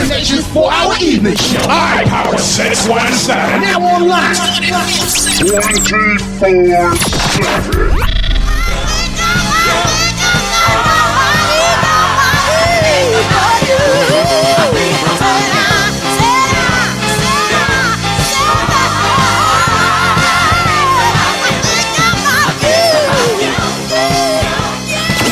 Nominations for our evening show. IP617. Now online. 24/7.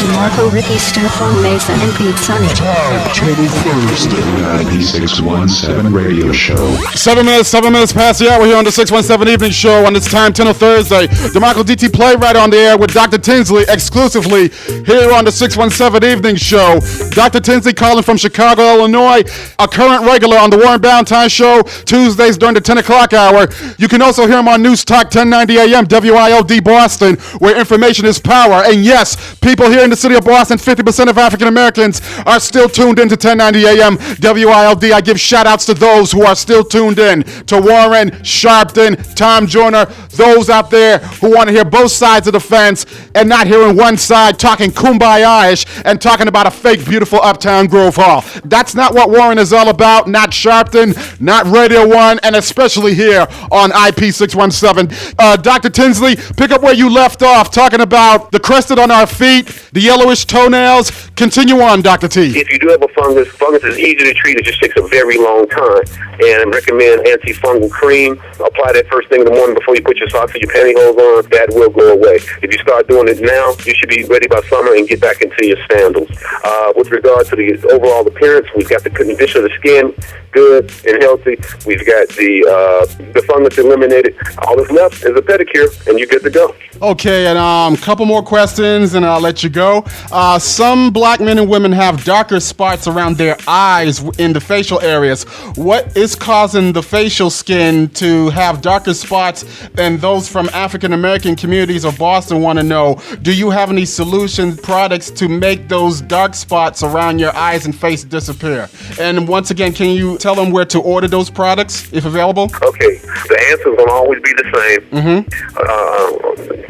DeMarco, Ricky, Stefan, Mason, and Pete Sonny. October 1st, the IP617 radio show. 7 minutes past the hour here on the 617 Evening Show on this time, 10 on Thursday. DeMarco DT Playwrighter on the air with Dr. Tinsley exclusively here on the 617 Evening Show. Dr. Tinsley calling from Chicago, Illinois, a current regular on the Warren Ballentine Show, Tuesdays during the 10 o'clock hour. You can also hear him on NewsTalk 1090 AM, WILD Boston, where information is power. And yes, people here in the city of Boston, 50% of African Americans are still tuned into 1090 AM WILD. I give shout outs to those who are still tuned in to Warren, Sharpton, Tom Joyner, those out there who want to hear both sides of the fence and not hearing one side talking kumbaya-ish and talking about a fake, beautiful Uptown Grove Hall. That's not what Warren is all about, not Sharpton, not Radio 1, and especially here on IP617. Dr. Tinsley, pick up where you left off, talking about the crested on our feet, the yellowish toenails. Continue on, Dr. T. If you do have a fungus is easy to treat. It just takes a very long time. And I recommend antifungal cream. Apply that first thing in the morning before you put your socks or your pantyhose on. That will go away. If you start doing it now, you should be ready by summer and get back into your sandals. With regard to the overall appearance, we've got the condition of the skin good and healthy. We've got the fungus eliminated. All that's left is a pedicure, and you're good to go. Okay, and couple more questions, and I'll let you go. Some black men and women have darker spots around their eyes in the facial areas. What is causing the facial skin to have darker spots? And those from African American communities of Boston want to know, do you have any solution products to make those dark spots around your eyes and face disappear? And once again, can you tell them where to order those products, if available? Okay, the answer's going to always be the same.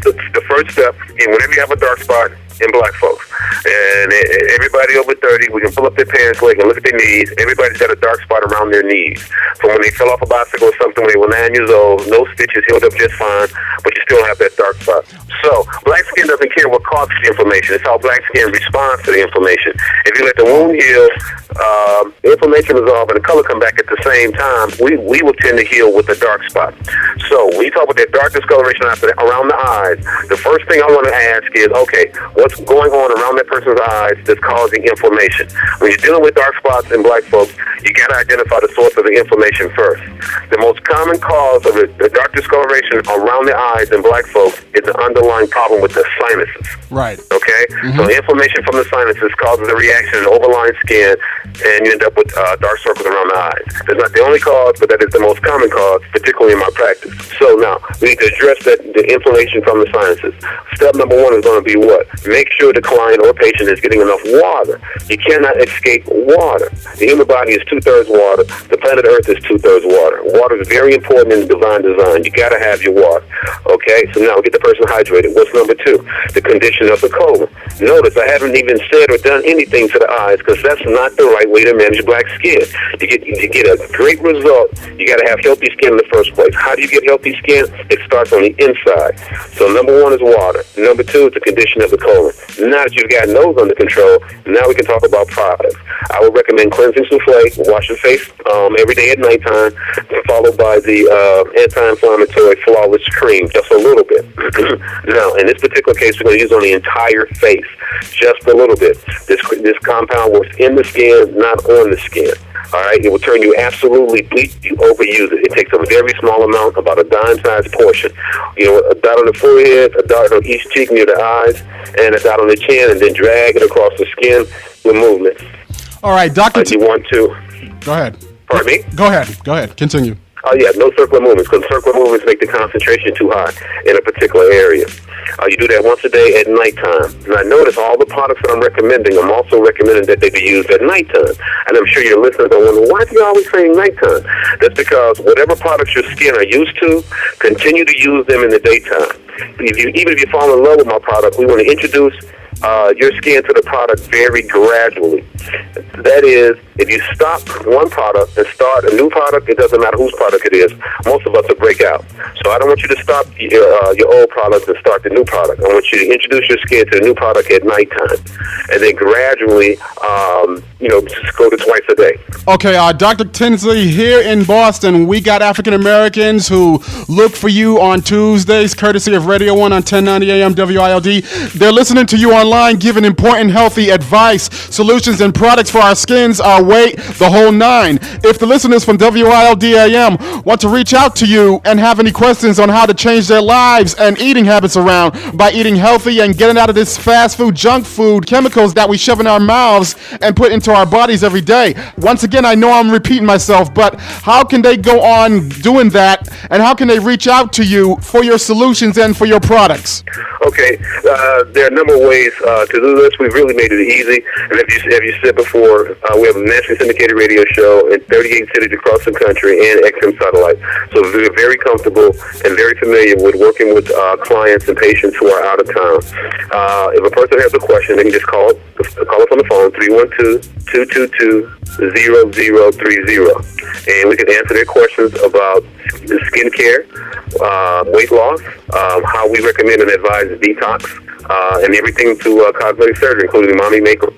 The first step, whenever you have a dark spot in black folks, and everybody over 30, we can pull up their pants leg and look at their knees. Everybody's got a dark spot around their knees. From when they fell off a bicycle or something when they were 9 years old, no stitches, healed up just fine, but you still have that dark spot. So, black skin doesn't care what causes the inflammation. It's how black skin responds to the inflammation. If you let the wound heal, the inflammation resolve and the color come back at the same time, we will tend to heal with the dark spot. So, when you talk about that dark discoloration around the eyes, the first thing I want to ask is, okay, what's going on around that person's eyes that's causing inflammation? When you're dealing with dark spots in black folks, you got to identify the source of the inflammation first. The most common cause of the dark discoloration around the eyes in black folks is an underlying problem with the sinuses. Right. Okay? So inflammation from the sinuses causes a reaction in the overlying skin, and you end up with dark circles around the eyes. That's not the only cause, but that is the most common cause, particularly in my practice. So now, we need to address the inflammation from the sinuses. Step number one is going to be what? Make sure the client or patient is getting enough water. You cannot escape water. The human body is 2/3 water. The planet Earth is 2/3 water. Water is very important in the divine design. You got to have your water. Okay, so now get the person hydrated. What's number two? The condition of the colon. Notice I haven't even said or done anything to the eyes because that's not the right way to manage black skin. To get a great result, you got to have healthy skin in the first place. How do you get healthy skin? It starts on the inside. So number one is water. Number two is the condition of the colon. Now that you've got those under control, now we can talk about products. I would recommend cleansing souffle, wash your face every day at nighttime, followed by the anti-inflammatory flawless cream, just a little bit. Now, in this particular case, we're going to use on the entire face, just a little bit. This compound works in the skin, not on the skin. All right, it will turn you absolutely bleak if you overuse it. It takes a very small amount, about a dime-sized portion. You know, a dot on the forehead, a dot on each cheek near the eyes, and a dot on the chin, and then drag it across the skin with movements. All right, Dr. You want to... Go ahead. Pardon me? Go ahead. Continue. Oh, yeah, no circular movements, because circular movements make the concentration too high in a particular area. You do that once a day at nighttime. Now, notice all the products that I'm recommending, I'm also recommending that they be used at nighttime. And I'm sure your listeners are wondering, why do you always saying nighttime? That's because whatever products your skin are used to, continue to use them in the daytime. Even if you fall in love with my product, we want to introduce your skin to the product very gradually. That is, if you stop one product and start a new product, it doesn't matter whose product it is. Most of us will break out. So I don't want you to stop your old product and start the new product. I want you to introduce your skin to the new product at nighttime, and then gradually, just go to twice a day. Okay, Dr. Tinsley, here in Boston, we got African Americans who look for you on Tuesdays, courtesy of Radio 1 on 1090 AM WILD. They're listening to you online, giving important, healthy advice, solutions, and products for our skins, our weight, the whole nine. If the listeners from WILD AM want to reach out to you and have any questions on how to change their lives and eating habits around by eating healthy and getting out of this fast food, junk food, chemicals that we shove in our mouths and put into our bodies every day. Once again, I know I'm repeating myself, but how can they go on doing that, and how can they reach out to you for your solutions and for your products? Okay, there are a number of ways to do this. We've really made it easy. And if you said before, we have a nationally syndicated radio show in 38 cities across the country and XM satellite. So we're very comfortable and very familiar with working with clients and patients who are out of town. If a person has a question, they can just call us on the phone, 312-222-0030. And we can answer their questions about skincare, weight loss, how we recommend and advise detox, and everything to cosmetic surgery, including mommy makeup.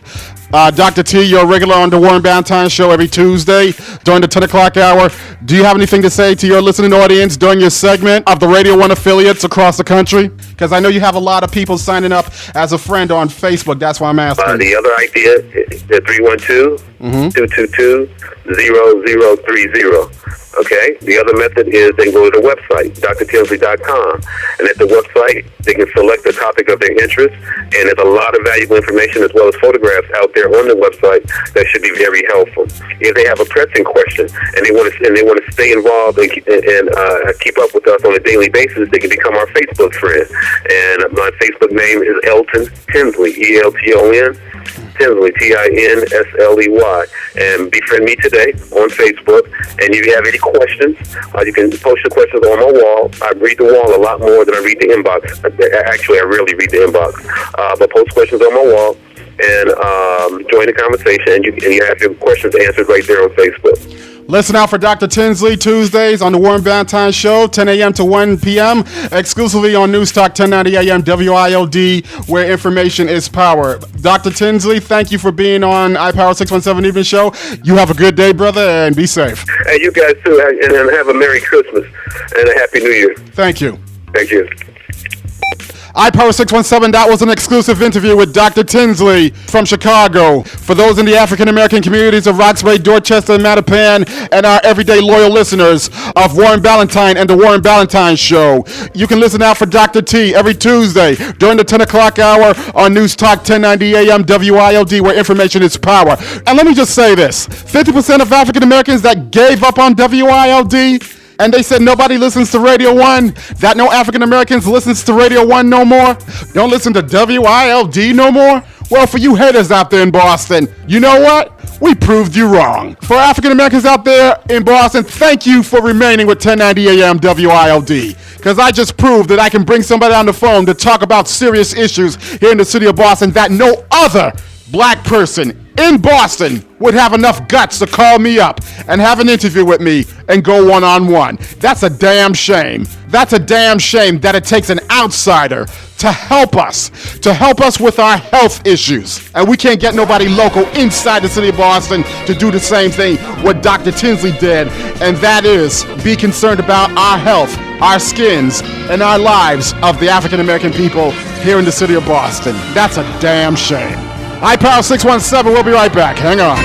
Dr. T, you're a regular on the Warren Ballentine show every Tuesday during the 10 o'clock hour. Do you have anything to say to your listening audience during your segment of the Radio 1 affiliates across the country? Because I know you have a lot of people signing up as a friend on Facebook. That's why I'm asking. The other idea is 312-222-0030. Okay? The other method is they can go to the website, drtinsley.com. And at the website, they can select the topic of their interest. And there's a lot of valuable information as well as photographs out there on the website that should be very helpful. If they have a pressing question and they want to stay involved and keep up with us on a daily basis, they can become our Facebook friend. And my Facebook name is Elton Tinsley, ELTON. Tinsley, Tinsley, and befriend me today on Facebook. And if you have any questions, you can post your questions on my wall. I read the wall a lot more than I read the inbox. Actually, I rarely read the inbox, but post questions on my wall and join the conversation. And you have your questions answered right there on Facebook. Listen out for Dr. Tinsley Tuesdays on the Warren Ballentine Show, 10 a.m. to 1 p.m., exclusively on NewsTalk 1090 a.m. WILD, where information is power. Dr. Tinsley, thank you for being on iPower 617 Evening Show. You have a good day, brother, and be safe. Hey, you guys too, and have a Merry Christmas and a Happy New Year. Thank you. Thank you. iPower 617, that was an exclusive interview with Dr. Tinsley from Chicago. For those in the African American communities of Roxbury, Dorchester, and Mattapan, and our everyday loyal listeners of Warren Ballentine and the Warren Ballentine Show, you can listen out for Dr. T every Tuesday during the 10 o'clock hour on NewsTalk 1090 AM WILD, where information is power. And let me just say this, 50% of African Americans that gave up on WILD, and they said nobody listens to Radio 1, that no African Americans listens to Radio 1 no more, don't listen to WILD no more. Well, for you haters out there in Boston, you know what? We proved you wrong. For African Americans out there in Boston, thank you for remaining with 1090 AM WILD. Because I just proved that I can bring somebody on the phone to talk about serious issues here in the city of Boston that no other black person in Boston would have enough guts to call me up and have an interview with me and go one-on-one. That's a damn shame. That's a damn shame that it takes an outsider to help us with our health issues. And we can't get nobody local inside the city of Boston to do the same thing what Dr. Tinsley did, and that is be concerned about our health, our skins, and our lives of the African American people here in the city of Boston. That's a damn shame. iPower 617, we'll be right back. Hang on.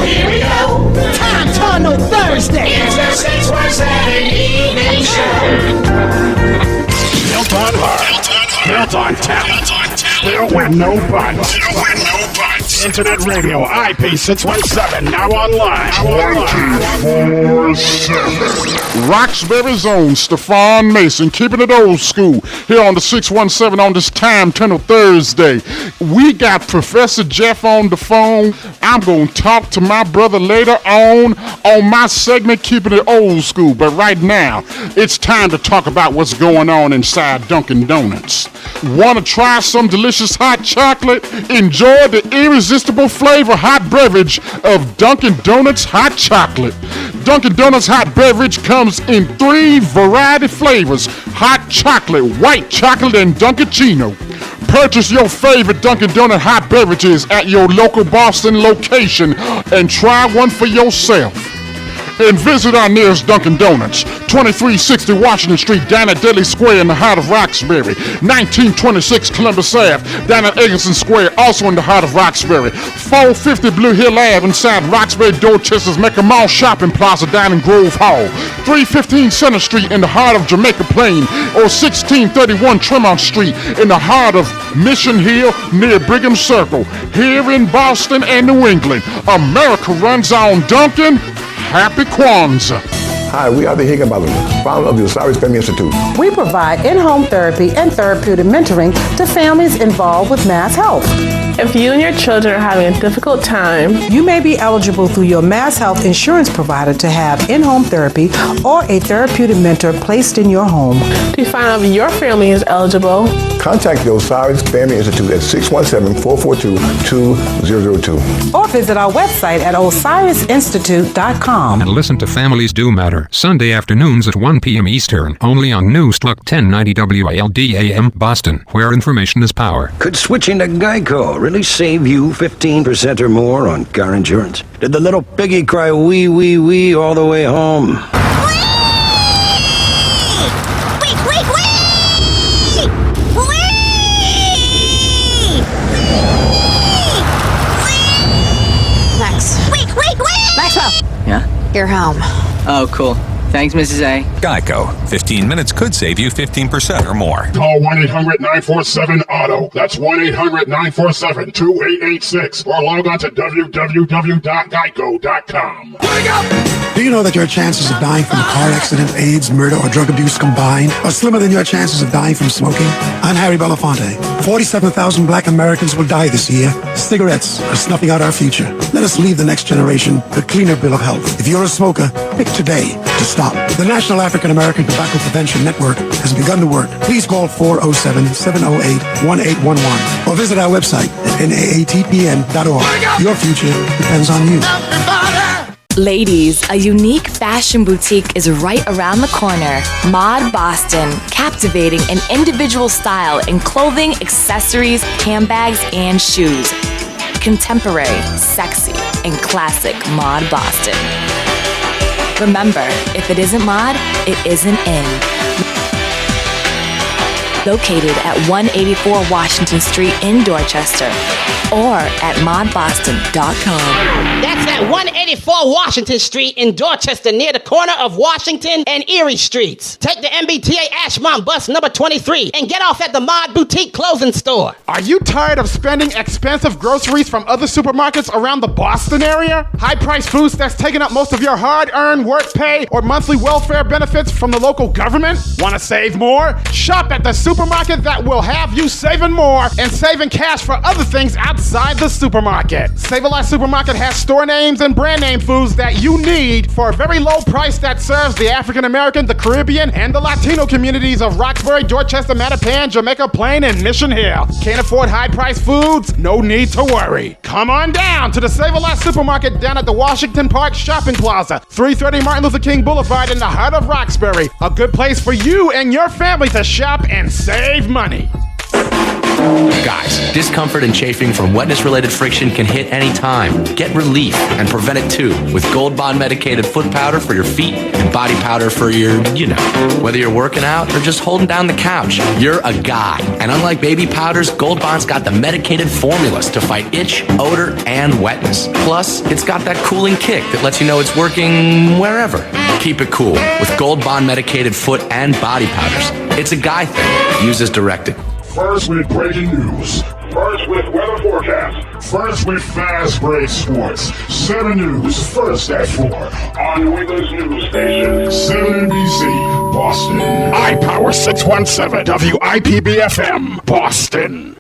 Here we go. Time Tunnel Thursday. It's the 617 Evening Show. Built on heart. Built on talent. Built with no buts. Internet radio, IP617, now online. 24/7. Roxbury's own Stefan Mason, keeping it old school here on the 617 on this Time Tunnel Thursday. We got Professor Jeff on the phone. I'm going to talk to my brother later on my segment, Keeping It Old School. But right now, it's time to talk about what's going on inside Dunkin' Donuts. Want to try some delicious hot chocolate? Enjoy the irresistible flavor hot beverage of Dunkin' Donuts hot chocolate. Dunkin' Donuts hot beverage comes in 3 variety flavors: hot chocolate, white chocolate, and Dunkaccino. Purchase your favorite Dunkin' Donut hot beverages at your local Boston location and try one for yourself. And visit our nearest Dunkin' Donuts, 2360 Washington Street, down at Daly Square in the heart of Roxbury. 1926 Columbus Ave, down at Eggleston Square, also in the heart of Roxbury. 450 Blue Hill Ave, inside Roxbury Dorchester's Mecca Mall Shopping Plaza, down in Grove Hall. 315 Center Street in the heart of Jamaica Plain, or 1631 Tremont Street in the heart of Mission Hill near Brigham Circle. Here in Boston and New England, America runs on Dunkin'. Happy Kwanzaa. Hi, we are the Higginbotham, founder of the Osiris Family Institute. We provide in-home therapy and therapeutic mentoring to families involved with Mass Health. If you and your children are having a difficult time, you may be eligible through your Mass Health insurance provider to have in-home therapy or a therapeutic mentor placed in your home. To find out if your family is eligible, contact the Osiris Family Institute at 617-442-2002. Or visit our website at osirisinstitute.com. And listen to Families Do Matter, Sunday afternoons at 1 p.m. Eastern, only on NewsTalk 1090 WALD-AM Boston, where information is power. Could switching to Geico really save you 15% or more on car insurance? Did the little piggy cry wee, wee, wee all the way home? Yeah? You're home. Oh, cool. Thanks, Mrs. A. Geico. 15 minutes could save you 15% or more. Call 1-800-947-AUTO. That's 1-800-947-2886. Or log on to www.geico.com. Wake up! Do you know that your chances of dying from a car accident, AIDS, murder, or drug abuse combined are slimmer than your chances of dying from smoking? I'm Harry Belafonte. 47,000 black Americans will die this year. Cigarettes are snuffing out our future. Let us leave the next generation a cleaner bill of health. If you're a smoker, pick today to stop. The National African American Tobacco Prevention Network has begun to work. Please call 407-708-1811 or visit our website at naatpn.org. Your future depends on you. Ladies, a unique fashion boutique is right around the corner. Mod Boston, captivating an individual style in clothing, accessories, handbags, and shoes. Contemporary, sexy, and classic Mod Boston. Remember, if it isn't mod, it isn't in. Located at 184 Washington Street in Dorchester or at modboston.com. That's at 184 Washington Street in Dorchester near the corner of Washington and Erie Streets. Take the MBTA Ashmont bus number 23 and get off at the Mod Boutique Clothing Store. Are you tired of spending expensive groceries from other supermarkets around the Boston area? High-priced foods that's taking up most of your hard-earned work pay or monthly welfare benefits from the local government? Want to save more? Shop at the supermarket that will have you saving more and saving cash for other things outside the supermarket. Save-A-Lot Supermarket has store names and brand name foods that you need for a very low price that serves the African American, the Caribbean, and the Latino communities of Roxbury, Dorchester, Mattapan, Jamaica Plain, and Mission Hill. Can't afford high-priced foods? No need to worry. Come on down to the Save-A-Lot Supermarket down at the Washington Park Shopping Plaza, 330 Martin Luther King Boulevard in the heart of Roxbury. A good place for you and your family to shop and save money. Guys, discomfort and chafing from wetness-related friction can hit any time. Get relief and prevent it too with Gold Bond medicated foot powder for your feet and body powder for your, whether you're working out or just holding down the couch, you're a guy. And unlike baby powders, Gold Bond's got the medicated formulas to fight itch, odor, and wetness. Plus, it's got that cooling kick that lets you know it's working wherever. Keep it cool with Gold Bond medicated foot and body powders. It's a guy thing. Use as directed. First with breaking news. First with weather forecast. First with Fast Break Sports. 7 News, first at 4. On New England's news station, 7 NBC, Boston. iPower 617, WIPB-FM, Boston.